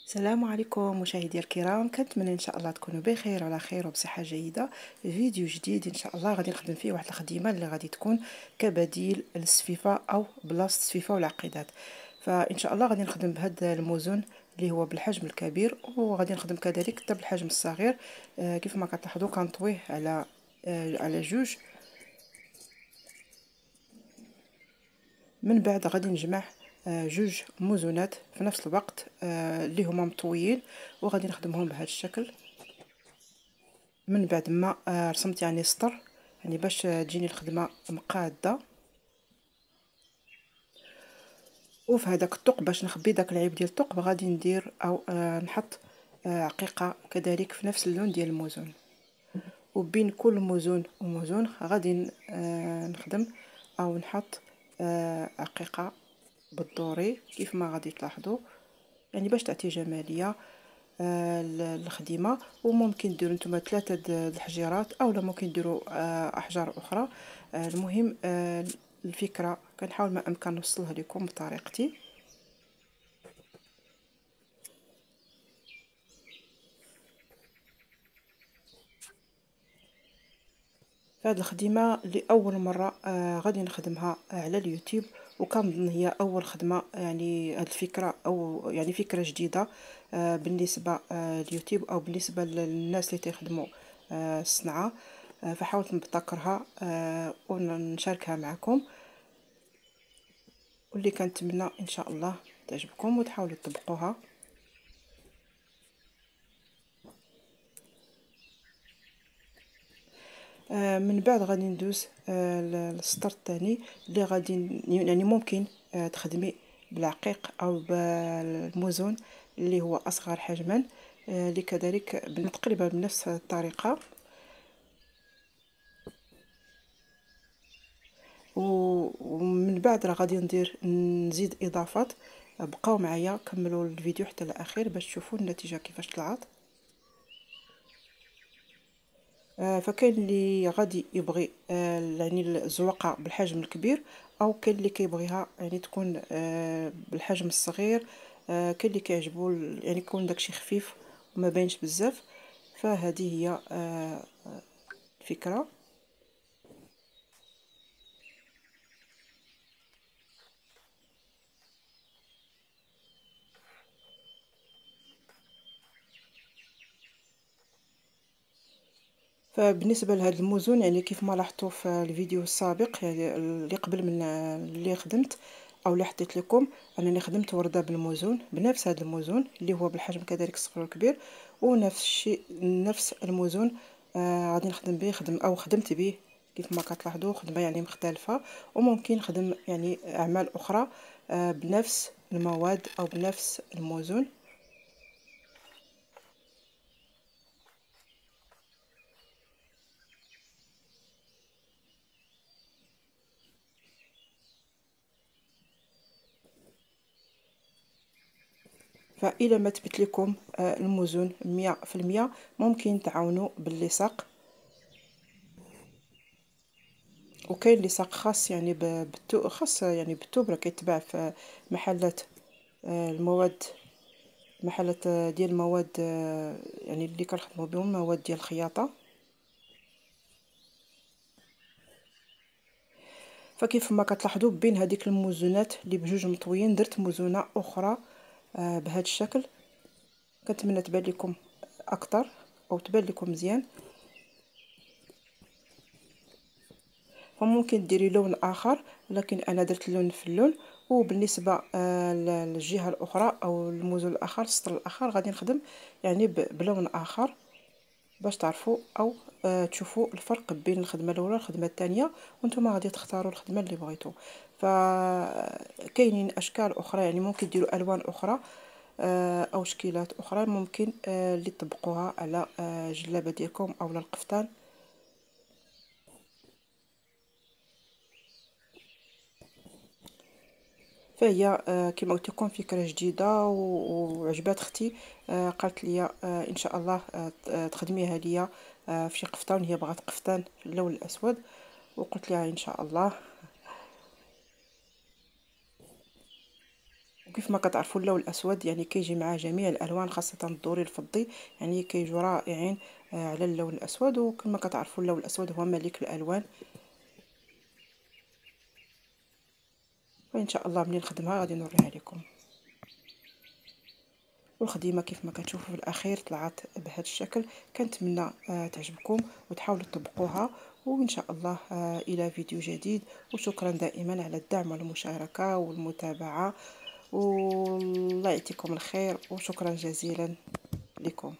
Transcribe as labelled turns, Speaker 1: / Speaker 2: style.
Speaker 1: السلام عليكم مشاهدي الكرام، كنتمنى ان شاء الله تكونوا بخير وعلى خير وبصحه جيده. فيديو جديد ان شاء الله غادي نخدم فيه واحد الخدمه اللي غادي تكون كبديل للسفيفه او بلاصه السفيفه والعقيدات. فان شاء الله غادي نخدم بهذا الموزون اللي هو بالحجم الكبير، وغادي نخدم كذلك حتى بالحجم الصغير. كيف ما كتلاحظوا كنطويه على جوج. من بعد غادي نجمع جوج موزونات في نفس الوقت اللي هما مطويين، وغادي نخدمهم بهذا الشكل. من بعد ما رسمت يعني سطر، يعني باش تجيني الخدمه مقاده. وفي هذاك الثقب باش نخبي داك العيب ديال الثقب غادي ندير او نحط عقيقه كذلك في نفس اللون ديال الموزون. وبين كل موزون وموزون غادي نخدم او نحط عقيقه بالدوري كيف ما غادي تلاحظوا، يعني باش تعطي جماليه الخدمه. وممكن ديروا نتوما 3 الحجيرات او لا ممكن ديروا احجار اخرى. المهم الفكره كنحاول ما امكن نوصلها لكم بطريقتي. فهاد الخدمه لاول مره غادي نخدمها على اليوتيوب، وكنظن هي اول خدمه، يعني هاد الفكره او يعني فكره جديده بالنسبه لليوتيوب او بالنسبه للناس اللي تخدموا الصنعه. فحاولت نبتكرها ونشاركها معكم، واللي كنتمنى ان شاء الله تعجبكم وتحاولوا تطبقوها. من بعد غادي ندوز للسطر الثاني اللي غادي يعني ممكن تخدمي بالعقيق او بالموزون اللي هو اصغر حجما، اللي كذلك تقريبا بنفس الطريقه. ومن بعد راه غادي نزيد اضافات. بقاو معايا كملوا الفيديو حتى الاخير باش تشوفوا النتيجه كيفاش طلعت. فكاين اللي غادي يبغي يعني الزواقه بالحجم الكبير، او كاين اللي كيبغيها يعني تكون بالحجم الصغير. كاين اللي كيعجبو يعني يكون داكشي خفيف وما باينش بزاف. فهذه هي الفكره. فبالنسبه لهذا الموزون يعني كيف ما لاحظتوا في الفيديو السابق، يعني اللي قبل من اللي خدمت او اللي حطيت لكم، انني خدمت ورده بالموزون بنفس هذا الموزون اللي هو بالحجم كذلك الصغير والكبير. ونفس الشيء نفس الموزون غادي نخدم به خدمت به كيف ما كتلاحظوا خدمه يعني مختلفه. وممكن نخدم يعني اعمال اخرى بنفس المواد او بنفس الموزون. فإلى ما تبت لكم الموزون 100%، ممكن تعاونوا باللصاق. وكاين لصاق خاص يعني خاص يعني بالتوب، راه كيتباع في محلات المواد، محلات ديال المواد يعني اللي كنخدموا بهم مواد ديال الخياطه. فكيف ما كتلاحظوا بين هذيك الموزونات اللي بجوج مطويين درت موزونه اخرى بهذا الشكل. كنتمنى تبان لكم اكثر او تبان لكم مزيان. فممكن ديري لون اخر، لكن انا درت اللون في اللون. وبالنسبه للجهه الاخرى او الموزون الاخر السطر الاخر غادي نخدم يعني بلون اخر باش تعرفوا او تشوفوا الفرق بين الخدمه الاولى والخدمه الثانيه. وانتم غادي تختاروا الخدمه اللي بغيتوا. فكاينين اشكال اخرى، يعني ممكن ديروا الوان اخرى او شكلات اخرى ممكن اللي تطبقوها على الجلابه ديالكم او القفطان. فهي كما قلت لكم فكره جديده وعجبات اختي. قالت لي ان شاء الله تخدميها ليا في شي قفطان، هي بغات قفطان في اللون الاسود. وقلت لها ان شاء الله. وكيف ما كتعرفوا اللون الاسود يعني كيجي معاه جميع الالوان، خاصه الدوري الفضي يعني كيجوا رائعين على اللون الاسود. وكما كتعرفوا اللون الاسود هو ملك الالوان. وان شاء الله ملي نخدمها غادي نوريها لكم. والخديمه كيف ما كتشوفوا في الاخير طلعت بهذا الشكل. كنتمنى تعجبكم وتحاولوا تطبقوها. وان شاء الله الى فيديو جديد. وشكرا دائما على الدعم والمشاركه والمتابعه. والله يعطيكم الخير وشكرا جزيلا لكم.